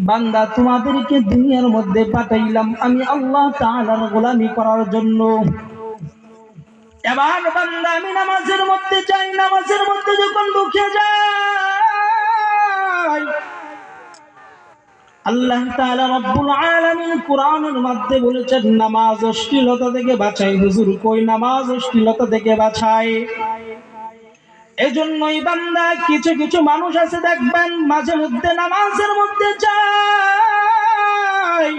বান্দা তোমাদেরকে দুনিয়ার মধ্যে পাঠাইলাম আমি আল্লাহ তাআলার গোলামি করার জন্য। এবার বান্দা আমি নামাজের মধ্যে যাই, নামাজের মধ্যে যখন ঢুকে যাই আল্লাহ তাআলা রব্বুল আলামিন কোরআনের মধ্যে বলেছেন নামাজ অশ্লীলতা থেকে বাঁচাই। হুজুর কই নামাজ অশ্লীলতা থেকে বাঁচায়? এজন্যই বান্দা কিছু কিছু মানুষ আছে দেখবেন মাঝে মধ্যে নামাজের মধ্যে যায়,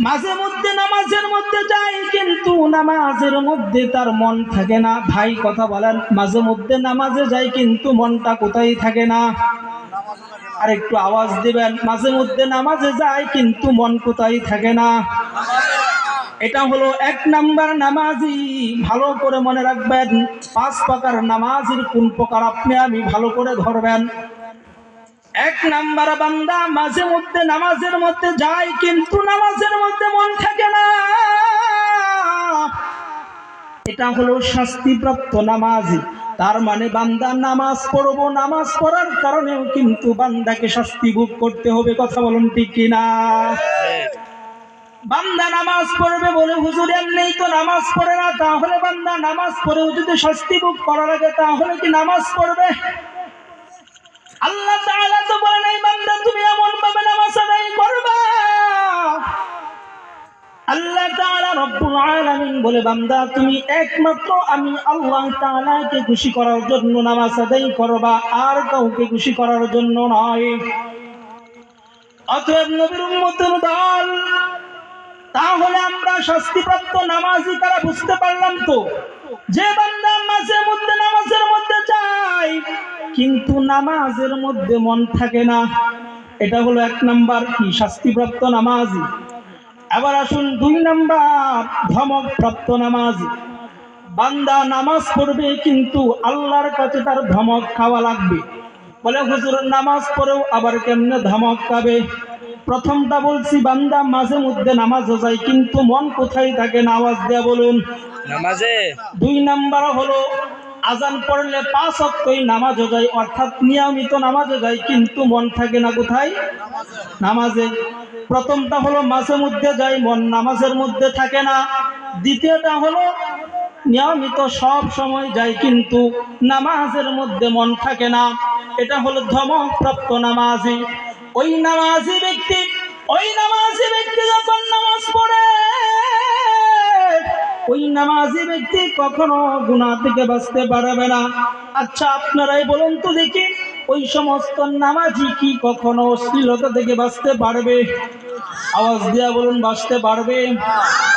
মাঝে মধ্যে নামাজের মধ্যে যায় কিন্তু নামাজের মধ্যে তার মন থাকে না। ভাই কথা বলেন, মাঝে মধ্যে নামাজে যায় কিন্তু মনটা কোথায় থাকে না? আর একটু আওয়াজ দিবেন, মাঝে মধ্যে নামাজে যায় কিন্তু মন কোথায় থাকে না? এটা হলো এক নাম্বার নামাজি। ভালো করে মনে রাখবেন, 5 প্রকার নামাজের কোন প্রকার আপনি আমি ভালো করে ধরবেন। এক নাম্বার বান্দা মাঝে মধ্যে নামাজের মধ্যে যায় কিন্তু নামাজের মধ্যে মন থাকে না, এটা হলো শাস্তিপ্রাপ্ত নামাজি। তার মানে বান্দা নামাজ পড়বো, নামাজ পড়ার কারণেও কিন্তু বান্দাকে শাস্তি ভোগ করতে হবে। কথা বলুন ঠিক কিনা? বান্দা নামাজ পড়বে বলে হুজুর এমনিই তো নামাজ পড়ে না, তাহলে বান্দা নামাজ পড়েও যদি শাস্তি ভোগ করা লাগে তাহলে কি নামাজ পড়বে? আল্লাহ তাআলা তো বলে নাই বান্দা তুমি এমন ভাবে নামাজ আদায় করবা। আল্লাহ তাআলা রব্বুল আলামিন বলে বান্দা তুমি একমাত্র আমি আল্লাহ তাআলাকে খুশি করার জন্য নামাজ আদায় করবা, আর কাউকে খুশি করার জন্য নয়। অতএব নবীর উম্মতের দল, তাহলে আমরা শাস্তিপ্রাপ্ত নামাজি কারা বুঝতে পারলাম তো? যে বান্দা মাঝে মধ্যে নামাজের মধ্যে যায় কিন্তু নামাজের মধ্যে মন থাকে না, এটা হলো এক নাম্বার কি শাস্তিপ্রাপ্ত নামাজি। এবার আসুন 2 নাম্বার ধমকপ্রাপ্ত নামাজি। বান্দা নামাজ পড়বে কিন্তু আল্লাহর কাছে তার ধমক খাওয়া লাগবে। বলে হুজুর নামাজ পড়েও আবার কেমনে ধমক খাবে? প্রথমটা বলছি বান্দা মাঝে মধ্যে নামাজও যায় কিন্তু মন কোথায় থাকে না? আওয়াজ দেয়া বলুন নামাজে। 2 নাম্বার হলো আজান পড়লে 5 ওয়াক্তই নামাজও যায়, অর্থাৎ নিয়মিত নামাজও যায় কিন্তু মন থাকে না কোথায়? নামাজে। প্রথমটা হলো মাঝে মধ্যে যায় মন নামাজের মধ্যে থাকে না। দ্বিতীয়টা হলো নিয়মিত সব সময় যায় কিন্তু নামাজের মধ্যে মন থাকে না, এটা হলো ধমকপ্রাপ্ত নামাজি। ওই নামাজি ব্যক্তি যখন নামাজ পড়ে ওই নামাজি ব্যক্তি কখনো গুনাহ থেকে বাঁচতে পারবে না। আচ্ছা আপনারাই বলুন তো দেখি, ওই সমস্ত নামাজি কি কখনো অশ্লীলতা থেকে বাঁচতে পারবে? আওয়াজ দিয়া বলুন বাঁচতে পারবে?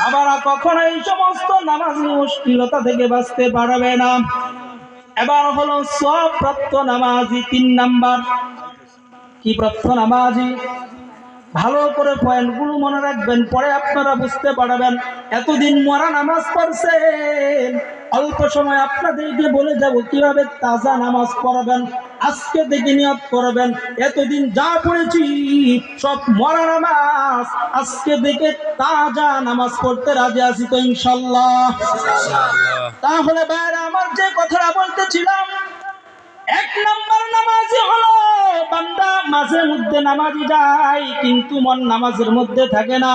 আবার কখনো এই সমস্ত নামাজি অশ্লীলতা থেকে বাঁচতে পারবে না। এবার হলো সওয়াবপ্রাপ্ত নামাজি। 3 নাম্বার কি প্রাপ্ত নামাজি? ভালো করে পয়েন্টগুলো মনে রাখবেন, পরে আপনারা বুঝতে পারবেন। এতদিন মরা নামাজ পড়ছেন, অল্প সময় আপনাদেরকে বলে যাব কিভাবে তাজা নামাজ পড়বেন। আজকে থেকে নিয়ত করবেন এতদিন যা পড়েছি সব মরা নামাজ, আজকে থেকে তাজা নামাজ পড়তে রাজি আছি তো ইনশাআল্লাহ? তাহলে ভাইরা আমার যে কথাটা বলতেছিলাম, 1 নাম্বার নামাজি হলো বান্দা মাঝে মধ্যে নামাজি যায় কিন্তু মন নামাজের মধ্যে থাকে না।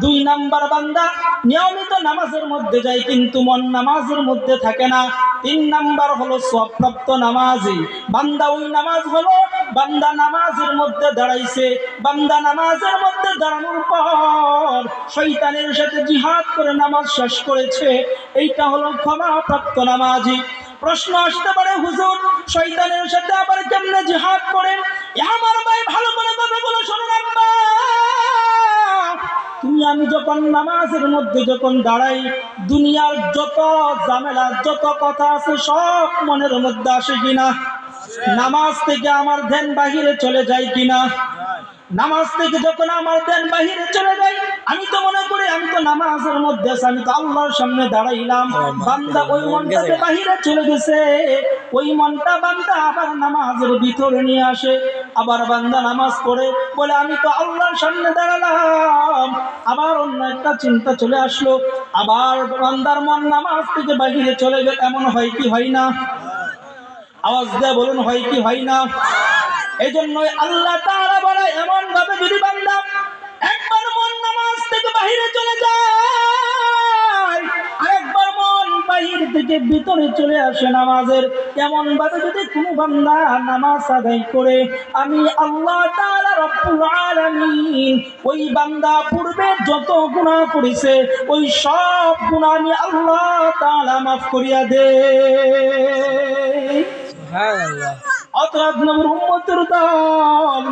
2 নাম্বার বান্দা নিয়মিত নামাজের মধ্যে যায় কিন্তু মন নামাজের মধ্যে থাকে না। 3 নাম্বার হলো সওয়াবপ্রাপ্ত নামাজি। বান্দা ওই নামাজ হলো বান্দা নামাজের মধ্যে দাঁড়াইছে, বান্দা নামাজের মধ্যে দাঁড়ানোর পর শয়তানের সাথে জিহাদ করে নামাজ শেষ করেছে, এইটা হলো ক্ষমাপ্রাপ্ত নামাজি। প্রশ্ন আসতে পারে হুজুর শয়তানের সাথে আবার কেমনে জিহাদ করেন? আমার ভাই ভালো করে কথাগুলো শুনে রাখবা। তুমি আমি যখন নামাজের মধ্যে যখন দাঁড়াই, দুনিয়ার যত ঝামেলা যত কথা আছে সব মনের মধ্যে আসে কিনা? নামাজ থেকে আমার ধ্যান বাহিরে চলে যায় কিনা? নামাজ থেকে যখন আমার ধ্যান বাহিরে চলে যায় আমি তো মনে করি আমি তো নামাজের মধ্যে আছি, আমি তো আল্লাহর সামনে দাঁড়াইলাম। বান্দা ওই মনটাতে বাহিরে চলে গেছে, ওই মনটা বান্দা আবার নামাজের ভিতরে নিয়ে আসে। আবার বান্দা নামাজ পড়ে বলে আমি তো আল্লাহর সামনে দাঁড়ালাম, আবার অন্য একটা চিন্তা চলে আসলো, আবার বান্দার মন নামাজ থেকে বাহিরে চলে গেল। এমন হয় কি হয় না? আওয়াজ দিয়ে বলুন হয় কি হয় না? এই জন্যই আল্লাহ তাআলা বলে এমন ভাবে যদি বান্দা একবার মন নামাজ থেকে বাহিরে চলে যায়, আরেকবার মন বাহির থেকে ভিতরে চলে আসে নামাজের, এমন ভাবে যদি কোনো বান্দা নামাজ আদায় করে, আমি আল্লাহ তাআলা রব্বুল আলামিন ওই বান্দা পূর্বে যত গুনাহ করেছে ওই সব গুনাহ আমি আল্লাহ তাআলা মাফ করিয়া দেই। সুবহানাল্লাহ। অতএব নবীর উম্মতের দল,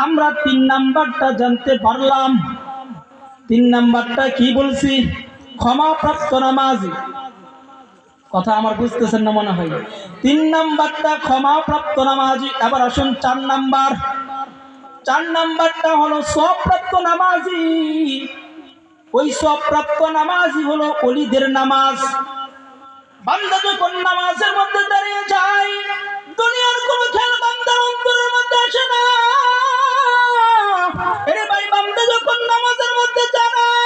আমরা 3 নাম্বারটা জানতে পারলাম। 3 নাম্বারটা কি বলছি? ক্ষমাপ্রাপ্ত নামাজি। কথা আমার বুঝতেছেন না মনে হয়। 3 নাম্বারটা ক্ষমাপ্রাপ্ত নামাজি। এবার আসুন 4 নাম্বার। 4 নাম্বারটা হলো সওয়াবপ্রাপ্ত নামাজি। ওই সওয়াবপ্রাপ্ত নামাজি হলো ওলিদের নামাজ। বান্দা যখন নামাজের মধ্যে দাঁড়িয়ে যায়, দুনিয়ার কোন খেয়াল বান্দার অন্তরের মধ্যে আসে না। আরে ভাই, বান্দা যখন নামাজের মধ্যে দাঁড়ায়,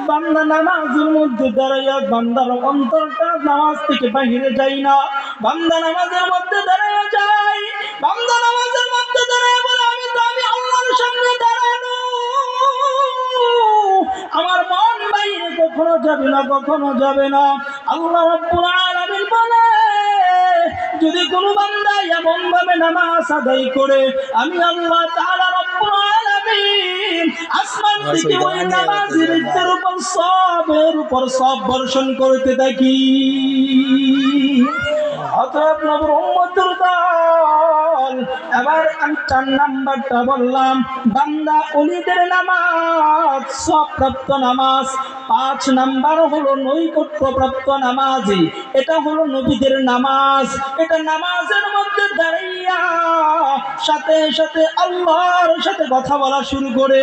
বান্দা নামাজের মধ্যে দাঁড়াইয়া বান্দার অন্তরটা নামাজ থেকে বাহিরে যায় না। বান্দা নামাজের মধ্যে দাঁড়াইয়া যায়, বান্দা নামাজের মধ্যে দাঁড়ায় বলে আমি আল্লাহর সামনে দাঁড়ানো, আমার মন বাইরে কখনো যাবে না, কখনো যাবে না। আল্লাহ রাব্বুল আলামিন বলে যদি কোনো বান্দা এমন ভাবে নামাজ আদায় করে, আমি আল্লাহ তাআলা রাব্বুল আলামিন আসমান থেকে ওই নামাজের উপর সবের উপর সব বর্ষণ করতে থাকি। অতএব নবীর উম্মতের দল, এবার আমি 4 নাম্বারটা বললাম, বান্দা ওলিদের নামাজ সওয়াবপ্রাপ্ত নামাজ। 5 নাম্বার হলো নৈকট্যপ্রাপ্ত নামাজি। এটা হলো নবীদের নামাজ। এটা নামাজের মধ্যে দাঁড়াইয়া সাথে সাথে আল্লাহর সাথে কথা বলা শুরু করে।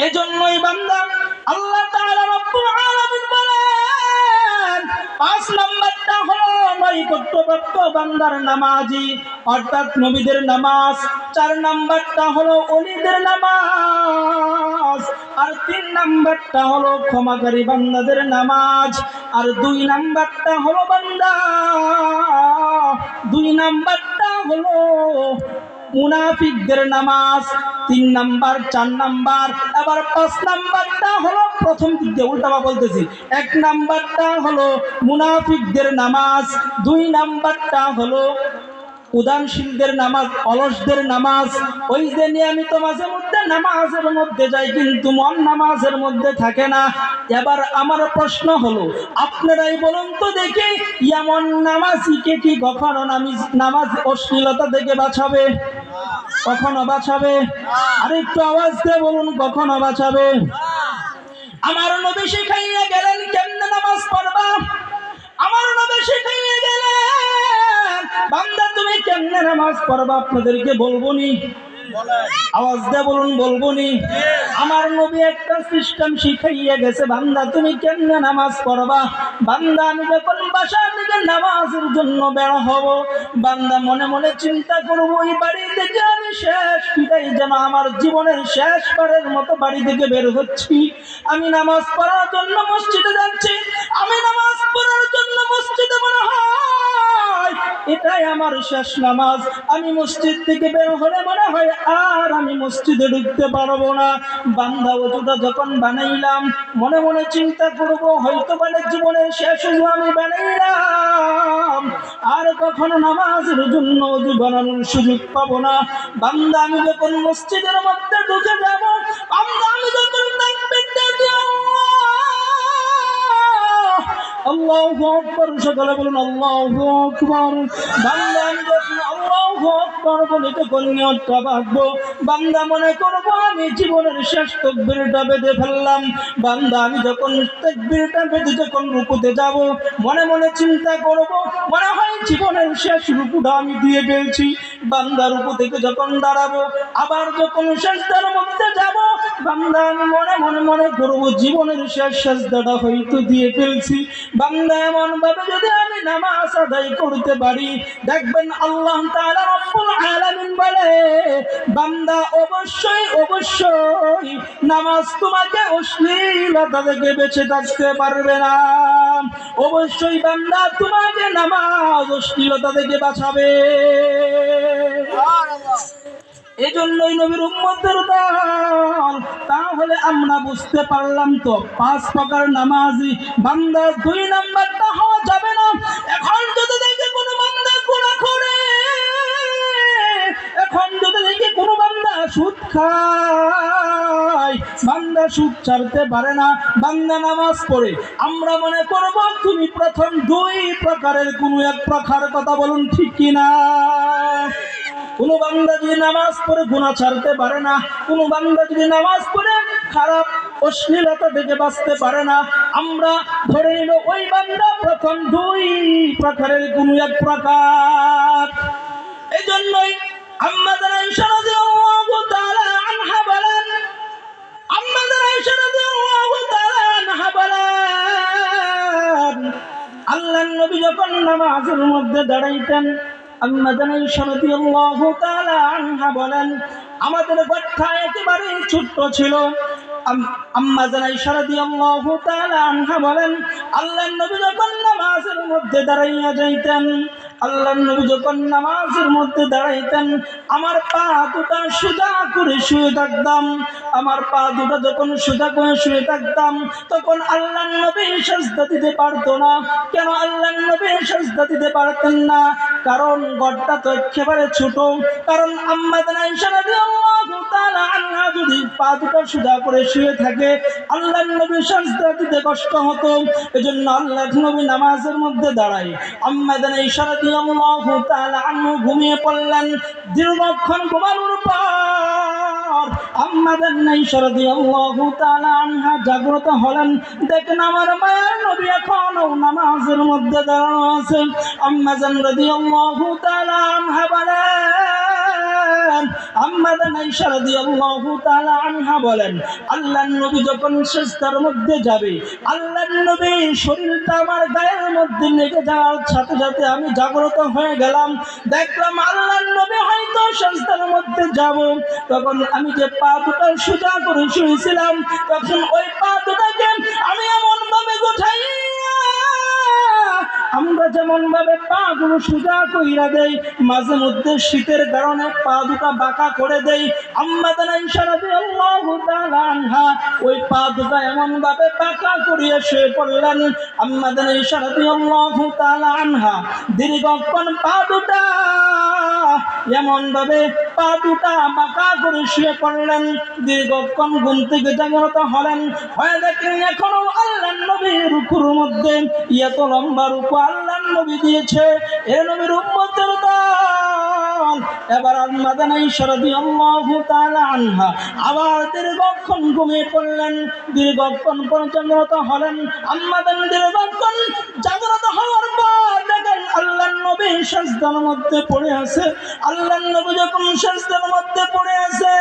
এজন্যই বান্দা আল্লাহ তাআলা রব্বুল আলামিন বলেন 5 নাম্বারটা হলো নৈকট্যপ্রাপ্ত বান্দার নামাজি, অর্থাৎ নবীদের নামাজ। 4 নাম্বারটা হলো ওলিদের নামাজ। আর 3 নাম্বারটা হলো ক্ষমাকারী বান্দাদের নামাজ। আর 2 নাম্বারটা হলো বান্দা, 2 নাম্বারটা হলো মুনাফিকদের নামাজ। 3 নাম্বার, 4 নাম্বার। এবার 5 নাম্বারটা হলো, প্রথম দিক দিয়ে উল্টাবা বলতেছি। 1 নাম্বারটা হলো মুনাফিকদের নামাজ, 2 নাম্বারটা হলো উদাসীনদের নামাজ, অলসদের নামাজ। ওই যে নিয়মিত মাঝে মধ্যে নামাজের মধ্যে যায় কিন্তু মন নামাজের মধ্যে থাকে না। এবার আমার প্রশ্ন হলো, আপনারাই বলুন তো দেখি, এমন নামাজিকে কি কখনো নামাজ অশ্লীলতা থেকে বাঁচাবে? কখনো বাঁচাবে? আর একটু আওয়াজ দিয়ে বলুন, কখনো বাঁচাবে? আমার নবী শিখাইয়া গেলেন কেমনে নামাজ পড়বা। আমার নবী শিখাইয়া গেলেন বান্দা তুমি কেমনে নামাজ পড়বা আপনাদেরকে বলবো নি। আওয়াজ দিয়ে বলুন, বলবো নি। আমার নবী একটা সিস্টেম শিখাইয়া গেছে, বান্দা তুমি কেমনে নামাজ পড়বা। বান্দা আমি যখন বাসা থেকে নামাজের জন্য বের হব, বান্দা মনে মনে চিন্তা করবো এই বাড়ি থেকে আমি শেষ বিদায়, যেন আমার জীবনের শেষ বারের মতো বাড়ি থেকে বের হচ্ছি। আমি নামাজ পড়ার জন্য মসজিদে যাচ্ছি, আমি নামাজ পড়ার জন্য মসজিদে মনে হয় এটাই আমার শেষ নামাজ। আমি মসজিদ থেকে বের হলে মনে হয় আর আমি মসজিদে ঢুকতে পারবো না। বান্দা ওজুটা যখন বানাইলাম, মনে মনে চিন্তা করবো হয়তো মানে জীবনের শেষ ওজু আমি বানাইলাম, আর কখনো নামাজের জন্য ওজু বানানোর সুযোগ পাবো না। বান্দা আমি যখন মসজিদের মধ্যে ঢুকে যাব, বান্দা আমি যখন তাকবীরটা দিব, আল্লাহু আকবার, সকলে বলুন আল্লাহু আকবার। বান্দা আমি যখন আল্লাহু আকবার বলে তখন নিয়তটা বাঁধবো, বান্দা মনে করবো আমি জীবনের শেষ তাকবীরটা বেঁধে ফেললাম। বান্দা আমি যখন তাকবীরটা বেঁধে যখন রুকুতে যাব, মনে মনে চিন্তা করবো মনে হয় জীবনের শেষ রুকুটা আমি দিয়ে ফেলছি। বান্দা রুকু থেকে যখন দাঁড়াবো, আবার যখন সিজদার মধ্যে যাব, বান্দা আমি মনে করবো জীবনের শেষ সিজদাটা হয়তো দিয়ে ফেলছি। বান্দা এমন ভাবে যদি আমি নামাজ আদায় করতে পারি, দেখবেন আল্লাহ তাআলা রব্বুল আলামিন বলে বান্দা অবশ্যই অবশ্যই নামাজ তোমাকে অশ্লীলতা থেকে বেঁচে থাকতে পারবে না। অবশ্যই বান্দা তোমাকে নামাজ অশ্লীলতা থেকে বাঁচাবে। এজন্যই নবীর উম্মতের দল। তাহলে আমরা বুঝতে পারলাম তো 5 প্রকার নামাজি বান্দা 2 নাম্বারটা হওয়া যাবে না। এখন যদি দেখে কোনো বান্দা গুনাহ করে, এখন যদি দেখে কোনো বান্দা সুদ খায়, বান্দা সুদ ছাড়তে পারে না, বান্দা নামাজ পড়ে, আমরা মনে করব তুমি প্রথম 2 প্রকারের কোনো এক প্রকার কথা বলুন, ঠিক কিনা? কোনো বান্দা যদি নামাজ পড়ে গুনাহ ছাড়তে পারে না, কোনো বান্দা যদি নামাজ পড়ে খারাপ অশ্লীলতা থেকে বাঁচতে পারে না, আমরা ধরে নিব ওই বান্দা প্রথম 2 প্রকারের কোনো এক প্রকার। এই জন্যই আম্মাজান আয়েশা রাদিয়াল্লাহু তাআলা আনহা বলেন, আম্মাজান আয়েশা রাদিয়াল্লাহু তাআলা আনহা বলেন, আল্লাহর নবী যখন নামাজের মধ্যে দাঁড়াইতেন, আম্মাজান আয়েশা রাদিয়াল্লাহু তাআলা আনহা বলেন, আমাদের ঘরটা একেবারে ছোট্ট ছিল। আম্মাজান আয়েশা রাদিয়াল্লাহু তাআলা আনহা বলেন, আল্লাহর নবী যখন নামাজের মধ্যে দাঁড়াইয়া যাইতেন, আল্লাহর নবী যখন নামাজের মধ্যে দাঁড়াইতেন, আমার পা দুটা সোজা করে শুয়ে থাকতাম। আমার পা দুটা যখন সোজা করে শুয়ে থাকতাম, তখন আল্লাহর নবী সিজদা দিতে পারতো না। কেন আল্লাহর নবী সিজদা দিতে পারতেন না? কারণ ঘরটা তো একেবারে ছোট। কারণ আম্মাজান আয়েশা রাদিয়াল্লাহু তাআলা আনহা যদি পা দুটা সোজা করে শুয়ে থাকে, আল্লাহর নবী সিজদা দিতে কষ্ট হতো। এজন্য আল্লাহর নবী নামাজের মধ্যে দাঁড়ায়, আম্মাজান আয়েশা রাদিয়াল্লাহু তাআলা আনহা ঘুমিয়ে পড়লেন। দীর্ঘক্ষণ ঘুমানোর পর আম্মাজান আয়েশা রাদিয়াল্লাহু তাআলা আনহা জাগ্রত হলেন, দেখেন আমার মায়ের নবী এখনো নামাজের মধ্যে দাঁড়ানো আছে। আম্মাজান রাদিয়াল্লাহু তাআলা আনহা বলেন, আম্মাজান আয়েশা রাদিয়াল্লাহু তাআলা আনহা বলেন, আল্লাহর নবী যখন সিজদার মধ্যে যাবে, আল্লাহর নবীর শরীরটা আমার গায়ের মধ্যে লেগে যাওয়ার সাথে সাথে আমি জাগ্রত হয়ে গেলাম। দেখলাম আল্লাহর নবী হয়তো সিজদার মধ্যে যাব। তখন আমি যে পা দুটো সোজা করে শুয়েছিলাম, তখন ওই পা দুটাকে আমি এমন ভাবে গোছাইয়া, আমরা যেমন ভাবে পা গুলো সোজা কইরা দেই, মাঝে মধ্যে শীতের কারণে পা দুটা বাঁকা করে দেই, আম্মাজান আয়েশা রাদিয়াল্লাহু তাআলা আনহা ওই পা দুটা এমন ভাবে বাঁকা করিয়া শুয়ে পড়লেন। আম্মাজান আয়েশা রাদিয়াল্লাহু তাআলা আনহা দীর্ঘক্ষণ পা দুটা এমন ভাবে পা দুটা বাঁকা করে শুয়ে পড়লেন। দীর্ঘক্ষণ ঘুম থেকে জাগ্রত হলেন, হয়ে দেখেন এখনো আল্লাহর নবীর রুকুর মধ্যে এত লম্বা রুকু আল্লাহর নবী দিয়েছে। এ নবীর উম্মতের দল। এবার আম্মাজান আয়েশা রাদিয়াল্লাহু তাআলা আনহা আবার দীর্ঘক্ষণ ঘুমিয়ে পড়লেন। দীর্ঘক্ষণ পর জাগ্রত হলেন। আম্মাজান দীর্ঘক্ষণ জাগ্রত হওয়ার পর দেখেন আল্লাহর নবী সিজদার মধ্যে পড়ে আছে। আল্লাহর নবী যখন সিজদার মধ্যে পড়ে আছে,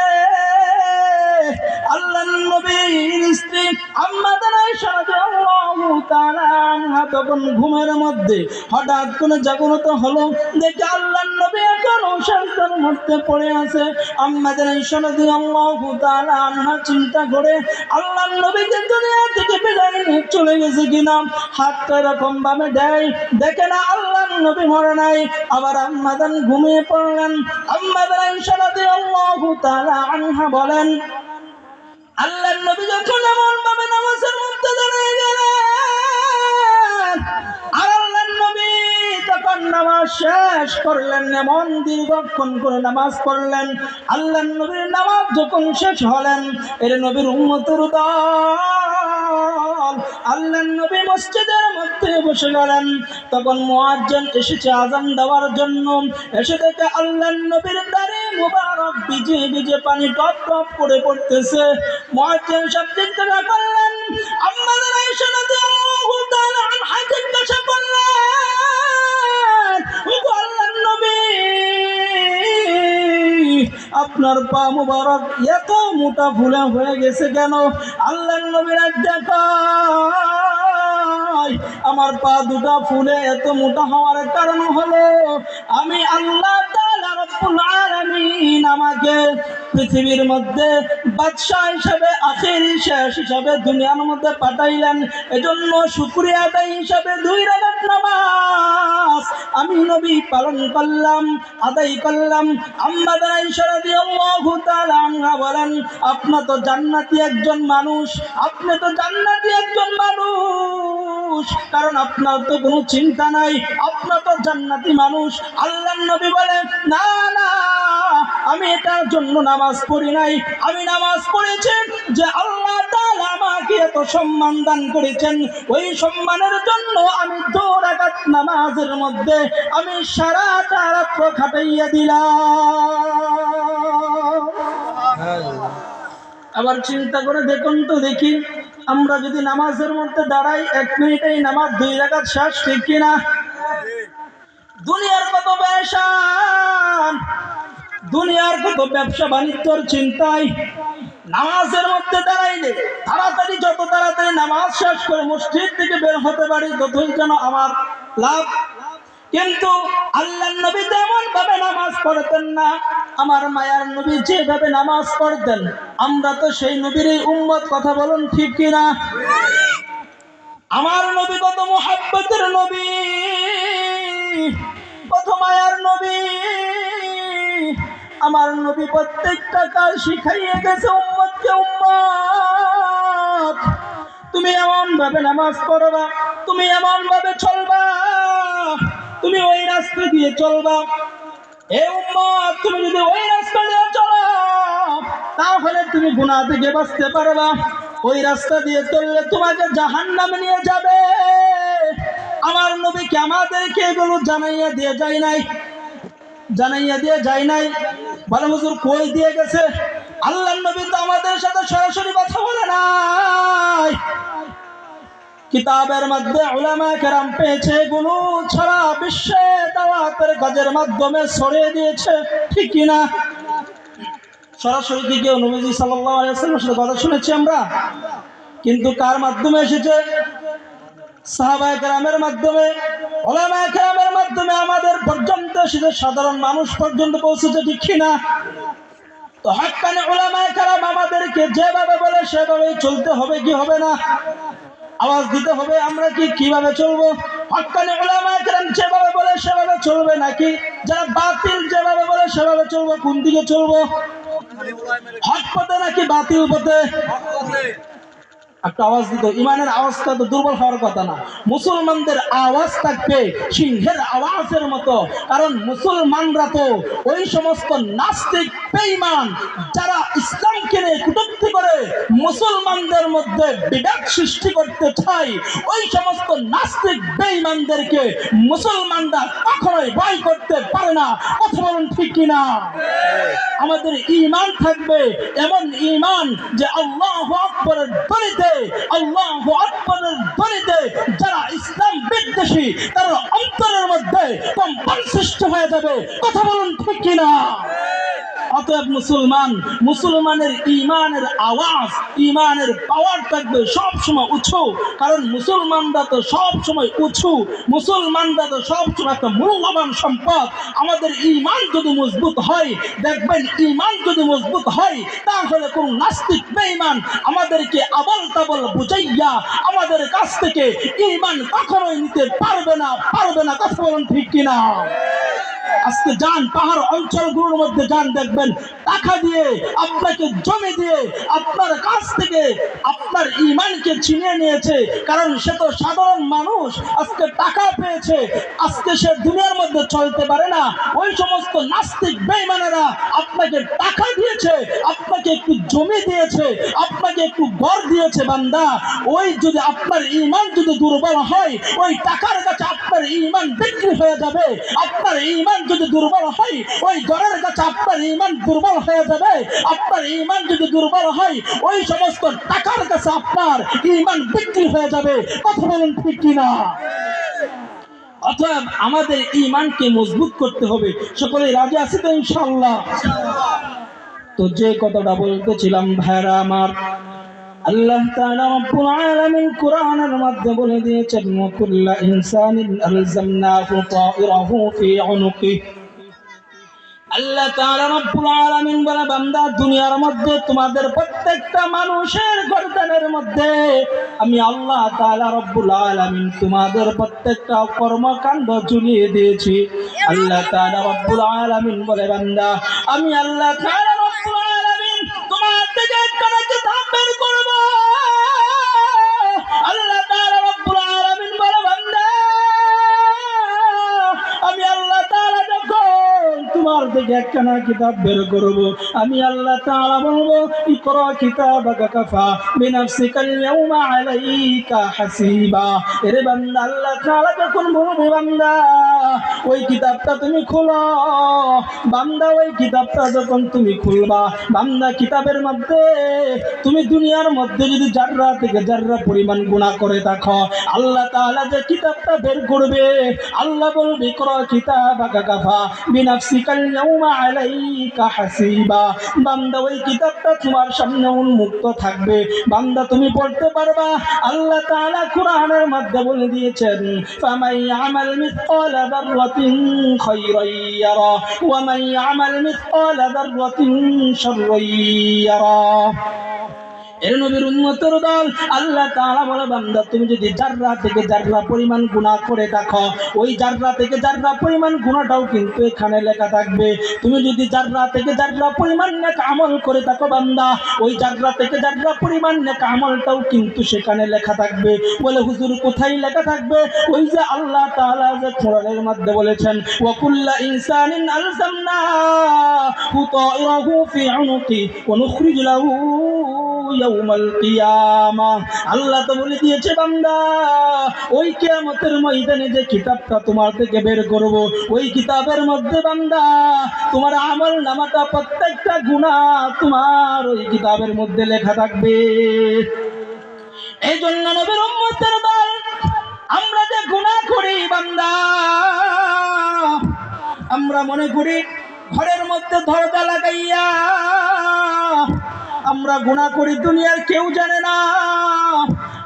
আল্লাহর নবীর স্ত্রী আম্মাজান আয়েশা রাদিয়াল্লাহু তাআলা আনহা তখন ঘুমের মধ্যে হঠাৎ করে জাগ্রত হলো, দেখে আল্লাহর নবী এখনো সিজদার মধ্যে পড়ে আছে। আম্মাজান আয়েশা রাদিয়াল্লাহু তাআলা আনহা চিন্তা করে আল্লাহর নবীকে দুনিয়া থেকে বিদায় নিয়ে চলে গেছে কিনা, হাতটা এরকম ভাবে দেয়, দেখে না আল্লাহর নবী মরে নাই। আবার আম্মাজান ঘুমিয়ে পড়লেন। আম্মাজান আয়েশা রাদিয়াল্লাহু তাআলা আনহা বলেন, আল্লাহর নবী যখন এমন ভাবে নামাজের মধ্যে দাঁড়িয়ে গেলেন, আর আল্লাহর নবী তখন নামাজ শেষ করলেন, এমন দীর্ঘক্ষণ করে নামাজ পড়লেন। আল্লাহর নবীর নামাজ যখন শেষ হলেন, এর নবীর উম্মতের দল আল্লাহর নবী মসজিদের মধ্যে বসে গেলেন। তখন মুয়াজ্জিন এসেছে আযান দেওয়ার জন্য। এসে দেখে আল্লাহর নবীর দাড়ি মুবারক ভিজে ভিজে পানি টপ টপ করে পড়তেছে। মুয়াজ্জিন সাহেব জিজ্ঞাসা করলেন, আম্মাজান আয়েশা রাদিয়াল্লাহু তাআলা আনহা জিজ্ঞাসা করলেন, ওগো আল্লাহর নবী, আপনার পা মুবারক এত মোটা ফুলে হয়ে গেছে কেন? আল্লাহর নবীর দেখায় আমার পা দুটা ফুলে এত মোটা হওয়ার কারণ হলো আমি আল্লাহ তাআলা রব্বুল আলামিন আমাকে পৃথিবীর মধ্যে বাদশাহ হিসাবে আখেরি শেষ হিসাবে দুনিয়ার মধ্যে পাঠাইলেন। এজন্য শুকরিয়া আদায় হিসাবে 2 রাকাত নামাজ আমি নবী পালন করলাম, আদায় করলাম। আম্মা আয়েশা রাদিয়াল্লাহু তাআলা আনহা বলেন, আপনি তো জান্নাতি একজন মানুষ, আপনি তো জান্নাতি একজন মানুষ, কারণ আপনার তো কোনো চিন্তা নাই, আপনি তো জান্নাতি মানুষ। আল্লাহর নবী বলেন, না না, আমি এটার জন্য নামাজ পড়ি নাই, আমি নামাজ পড়েছি যে আল্লাহ তাআলা আমাকে এত সম্মান দান করেছেন, ওই সম্মানের জন্য আমি 2 রাকাত নামাজের মধ্যে আমি সারাটা রাত খাটাইয়া দিলাম। আবার চিন্তা করে দেখুন তো দেখি, আমরা যদি নামাজের মধ্যে দাঁড়াই 1 মিনিটেই নামাজ 2 রাকাত শেষ, ঠিক কিনা? দুনিয়ার কত পেশান, দুনিয়ার কত ব্যবসা বাণিজ্যর চিন্তায় নামাজের মধ্যে দাঁড়াইলে তাড়াতাড়ি, যত তাড়াতাড়ি নামাজ শেষ করে মসজিদ থেকে বের হতে পারি ততই যেন আমার লাভ। কিন্তু আল্লাহর নবী তেমন ভাবে নামাজ পড়তেন না। আমার মায়ার নবী যেভাবে নামাজ পড়তেন, আমরা তো সেই নবীরই উম্মত, কথা বলুন ঠিক কিনা? আমার নবী কত মুহাব্বতের নবী, কত মায়ার নবী। আমার নবী প্রত্যেকটা কাজ শিখাইয়ে গেছে উম্মতকে, উম্মত তুমি এমন ভাবে নামাজ পড়বা, তুমি এমন ভাবে চলবা, তুমি ওই রাস্তা দিয়ে চলবা। এ উম্মত, তুমি যদি ওই রাস্তা দিয়ে চলো তাহলে তুমি গুনাহ থেকে বাঁচতে পারবা, ওই রাস্তা দিয়ে চললে তোমাকে জাহান্নামে নিয়ে যাবে। আমার নবীকে আমাদেরকে এগুলো জানাইয়া দিয়ে যায় নাই, জানাইয়া দিয়ে যায় নাই। বলে হুজুর কই দিয়ে গেছে? আল্লাহর নবী তো আমাদের সাথে সরাসরি কথা বলে নাই, কিতাবের মধ্যে উলামা কেরাম পেয়েছে, এগুলো সারা বিশ্বে দাওয়াতের কাজের মাধ্যমে ছড়িয়ে দিয়েছে, ঠিক কিনা? সরাসরি কি কেউ নবীজি সাল্লাল্লাহু আলাইহি ওয়াসাল্লামের সাথে কথা শুনেছি আমরা? কিন্তু কার মাধ্যমে এসেছে? সাহাবায়ে কেরামের মাধ্যমে, উলামায়ে কেরামের মাধ্যমে আমাদের পর্যন্ত এসেছে, সাধারণ মানুষ পর্যন্ত পৌঁছেছে, ঠিক কিনা? তো হাক্কানি উলামায়ে কেরাম আমাদেরকে যেভাবে বলে সেভাবেই চলতে হবে, কি হবে না? আওয়াজ দিতে হবে। আমরা কিভাবে চলবো? হাক্কানি উলামায়ে কেরাম যেভাবে বলে সেভাবে চলবে, নাকি যারা বাতিল যেভাবে বলে সেভাবে চলবো? কোন দিকে চলবো? হক পথে নাকি বাতিল পথে? একটা আওয়াজ দিত। ইমানের আওয়াজটা তো দুর্বল হওয়ার কথা না, মুসলমানদের আওয়াজ থাকবে সিংহের আওয়াজের মতো। কারণ মুসলমানরা তো ওই সমস্ত নাস্তিক বেঈমান যারা ইসলামকে নিয়ে কটূক্তি করে মুসলমানদের মধ্যে বিভেদ সৃষ্টি করতে চায়, ওই সমস্ত নাস্তিক বেঈমানদেরকে মুসলমানরা কখনোই ভয় করতে পারে না, কথা বলুন ঠিক কিনা? আমাদের ঈমান থাকবে এমন ঈমান যে আল্লাহু আকবারের ধ্বনিতে, আল্লাহু আকবারের ধ্বনিতে যারা ইসলাম বিদ্বেষী তার অন্তরের মধ্যে কম্পন সৃষ্টি হয়ে যাবে, কথা বলুন ঠিক কিনা? অতএব মুসলমানের ঈমানের আওয়াজ, ঈমানের পাওয়ার থাকবে সব সময় উঁচু। কারণ মুসলমানরা তো সব সময় উঁচু, মুসলমানরা তো সব সময় একটা মূল্যবান সম্পদ। আমাদের ঈমান যদি মজবুত হয়, দেখবেন ঈমান যদি মজবুত হয় তাহলে কোন নাস্তিক বেঈমান আমাদেরকে আবল তাবল বুঝাইয়া আমাদের কাছ থেকে ঈমান কখনোই নিতে পারবে না, পারবে না, কথা বলুন ঠিক কিনা? আজকে যান পাহাড় অঞ্চলগুলোর মধ্যে যান, দেখবেন টাকা দিয়ে, আপনাকে জমি দিয়ে আপনার কাছ থেকে আপনার ঈমানকে ছিনিয়ে নিয়েছে। কারণ সে তো সাধারণ মানুষ, আজকে টাকা পেয়েছে, আজকে সে দুনিয়ার মধ্যে চলতে পারে না। ওই সমস্ত নাস্তিক বেঈমানেরা আপনাকে টাকা দিয়েছে, আপনাকে একটু জমি দিয়েছে, আপনাকে একটু ঘর দিয়েছে, বান্দা ওই যদি আপনার ঈমান যদি দুর্বল হয়, ওই টাকার কাছে আপনার ঈমান বিক্রি হয়ে যাবে। আপনার ঈমান যদি দুর্বল হয়, ওই ঘরের কাছে আপনার ঈমান দুর্বল হয়ে যাবে। আপনার ঈমান যদি দুর্বল হয়, ওই সমস্ত টাকার কাছে আপনার ঈমান বিক্রি হয়ে যাবে, কথা বলুন ঠিক কিনা? অতএব আমাদের ঈমানকে মজবুত করতে হবে। সকলেই রাজি আছে তো ইনশাআল্লাহ? তো যে কথাটা বলতেছিলাম ভাইরা আমার, আল্লাহ তাআলা রব্বুল আলামিন কোরআনের মধ্যে বলে দিয়েছেন, কুল্লু ইনসানিন আলজামনাহু তায়রাহু ফি উনুকি। আল্লাহ তাআলা রব্বুল আলামিন বলে বান্দা দুনিয়ার মধ্যে তোমাদের প্রত্যেকটা মানুষের গর্দানের মধ্যে আমি আল্লাহ তাআলা রব্বুল আলামিন তোমাদের প্রত্যেকটা কর্মকাণ্ড ঝুলিয়ে দিয়েছি। আল্লাহ তাআলা রব্বুল আলামিন বলে বান্দা আমি আল্লাহ তাআলা রব্বুল আলামিন তোমার থেকে একটা কিতাব বের করব। আল্লাহ তাআলা রব্বুল আলামিন বলে বান্দা আমি আল্লাহ তাআলা যখন তোমার থেকে একটা কিতাব বের করব আমি আল্লাহ তাআলা বলবো ইকরা কিতাবাকা কাফা বিনাফসিকাল ইয়াউমা আলাইকা হাসিবা। এরে বান্দা আল্লাহ তাআলা যখন বলবে বান্দা ওই কিতাবটা তুমি খোলো, বান্দা ওই কিতাবটা যখন তুমি খুলবা বান্দা কিতাবের মধ্যে তুমি দুনিয়ার মধ্যে যদি জাররা থেকে জাররা পরিমাণ গুনাহ করে থাকো আল্লাহ তাআলা যে কিতাবটা বের করবে আল্লাহ বলবে ইকরা কিতাবাকা কাফা বিনাফসিকাল ইয়াউমা আলাইকা হাসিবা। বান্দা ওই কিতাবটা তোমার সামনে উন্মুক্ত থাকবে, বান্দা তুমি পড়তে পারবা। আল্লাহ তাআলা কোরআনের মধ্যে বলে দিয়েছেন ফামান ইয়ামাল মিসকালা যাররাতিন খায়রান ইয়ারা ওয়া মান ইয়ামাল মিসকালা যাররাতিন শাররান ইয়ারা। এর নবীর উম্মতের দল আল্লাহ তাআলা বলে বান্দা তুমি যদি জাররা থেকে জাররা পরিমাণ গুনাহ করে থাকো ওই জাররা থেকে জাররা পরিমাণ গুনাহটাও কিন্তু এখানে লেখা থাকবে। তুমি যদি জাররা থেকে জাররা পরিমাণ নেক আমল করে থাকো বান্দা ওই জাররা থেকে জাররা পরিমাণ নেক আমলটাও কিন্তু সেখানে লেখা থাকবে। বলে হুজুর কোথায় লেখা থাকবে? ওই যে আল্লাহ তাআলা যে কোরআনের মধ্যে বলেছেন ওয়া কুল্লু ইনসানিন আলজামনাহু তায়রাহু ফি উনুকি ওয়া নুখরিজু লাহু ইয়াউমাল কিয়ামাহ। আল্লাহ তো বলে দিয়েছে বান্দা ওই কিয়ামতের ময়দানে যে কিতাবটা তোমার থেকে বের করব ওই কিতাবের মধ্যে বান্দা তোমার আমল নামাটা প্রত্যেকটা গুনাহ তোমার ওই কিতাবের মধ্যে লেখা থাকবে। এই জন্য নবীর উম্মতের দল আমরা যে গুনাহ করি বান্দা আমরা মনে করি ঘরের মধ্যে দরজা লাগাইয়া আমরা গুনাহ করি দুনিয়ার কেউ জানে না।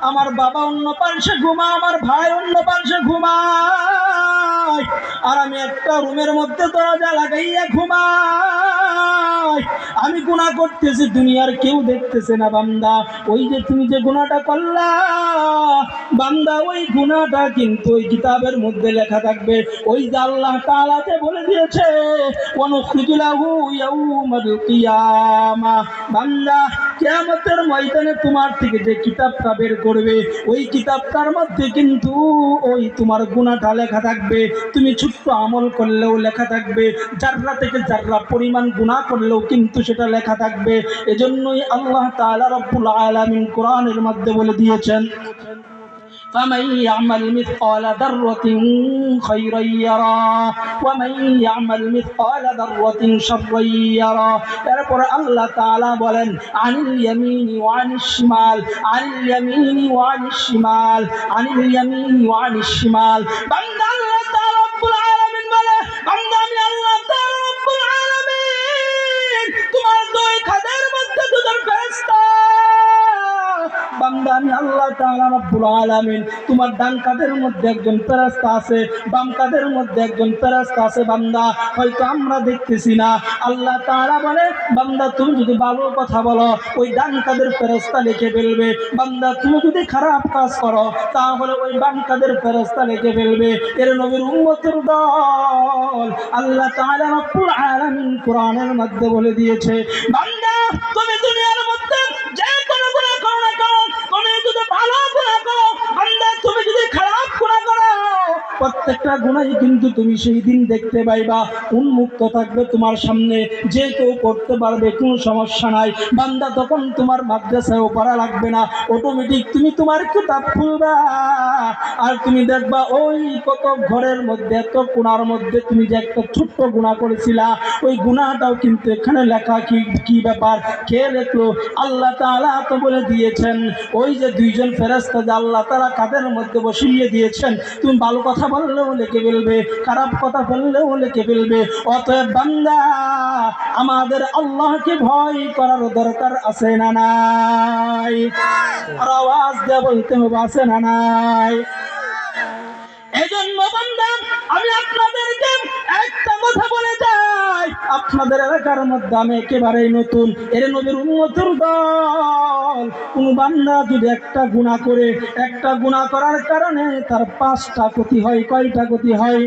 আমার বাবা অন্য পাশে ঘুমায়, আমার ভাই অন্য পাশে ঘুমায়, আর আমি একটা রুমের মধ্যে দরজা লাগাইয়া ঘুমাই। আমি গুনাহ করতেছি দুনিয়ার কেউ দেখতেছে না। বান্দা ওই যে তুমি যে গুনাহটা করলা বান্দা ওই গুনাহটা কিন্তু ওই কিতাবের মধ্যে লেখা থাকবে। ওই যে আল্লাহ তাআলা যে বলে দিয়েছে ওয়া নুখরিজু লাহু ইয়াউমাল কিয়ামাহ। বান্দা কিয়ামতের ময়দানে তোমার থেকে যে কিতাবটা বের করবে ওই কিতাবটার মধ্যে কিন্তু ওই তোমার গুনাহটা লেখা থাকবে। তুমি ছোট্ট আমল করলেও লেখা থাকবে, জাররা থেকে জাররা পরিমাণ গুনাহ করলেও কিন্তু সেটা লেখা থাকবে। এজন্যই আল্লাহ তাআলা রব্বুল আলামিন কোরআনের মধ্যে বলে দিয়েছেন فمن يعمل مثقال ذرة خيرا يره ومن يعمل مثقال ذرة شرا يره। এরপর আল্লাহ তাআলা বলেন আনিল ইয়ামিনি ওয়া আনিশ শিমাল আনিল ইয়ামিনি ওয়া আনিশ শিমাল আনিল ইয়ামিনি ওয়া আনিশ শিমাল। বান্দা আল্লাহ তাআলা রব্বুল আলামিন বলে বান্দা আমি আল্লাহ তাআলা রব্বুল আলামিন তোমার দুই কাঁধের মধ্যে দুজন ফেরেশতা বান্দা আমি আল্লাহ তাআলা রব্বুল আলামিন তোমার ডান কাঁধের মধ্যে একজন ফেরেশতা আছে, বাম কাঁধের মধ্যে একজন ফেরেশতা আছে। বান্দা হয়তো আমরা দেখতেছি না। আল্লাহ তাআলা বলে বান্দা তুমি যদি ভালো কথা বলো ওই ডান কাঁধের ফেরেশতা লিখে ফেলবে, বান্দা তুমি যদি খারাপ কাজ করো তাহলে ওই বাম কাঁধের ফেরেশতা লিখে ফেলবে। এর নবীর উম্মতের দল আল্লাহ তাআলা রব্বুল আলামিন কোরআনের মধ্যে বলে দিয়েছে বান্দা তুমি দুনিয়ার মধ্যে যে কোনো গুনাহ করো না কেন, তুমি যদি ভালো গুনাহ করো বান্দা তুমি যদি খারাপ গুনাহ করো প্রত্যেকটা গুনাহই কিন্তু তুমি সেই দিন দেখতে পাইবা, উন্মুক্ত থাকবে তোমার সামনে, যে কেউ করতে পারবে, কোনো সমস্যা নাই। বান্দা তখন তোমার মাদ্রাসায়ও পড়া লাগবে না, অটোমেটিক তুমি তোমার কিতাব খুলবা আর তুমি দেখবা ওই কত ঘরের মধ্যে এত কোণার মধ্যে তুমি যে একটা ছোট্ট গুনাহ করেছিলা ওই গুনাহটাও কিন্তু এখানে লেখা। কি ব্যাপার, কে লিখলো? আল্লাহ তাআলা তো বলে দিয়েছেন ওই যে দুইজন ফেরেশতা যে আল্লাহ তাআলা কাঁধের মধ্যে বসিয়ে দিয়েছেন, তুমি ভালো কথা বললেও লিখে ফেলবে, খারাপ কথা বললেও লিখে ফেলবে। অতএব বান্দা আমাদের আল্লাহকে ভয় করার দরকার আছে না নাই? আর আওয়াজ দিয়ে বলতে হবে আছে না নাই? এজন্য বান্দা আমি আপনাদেরকে একটা কথা বলে যাই, আপনাদের এলাকার মধ্যে আমি একেবারেই নতুন, এর নবীর উম্মতের দল। কোন বান্দা যদি একটা গুনাহ করে, একটা গুনাহ করার কারণে তার 5টা ক্ষতি হয়, কয়টা ক্ষতি হয়?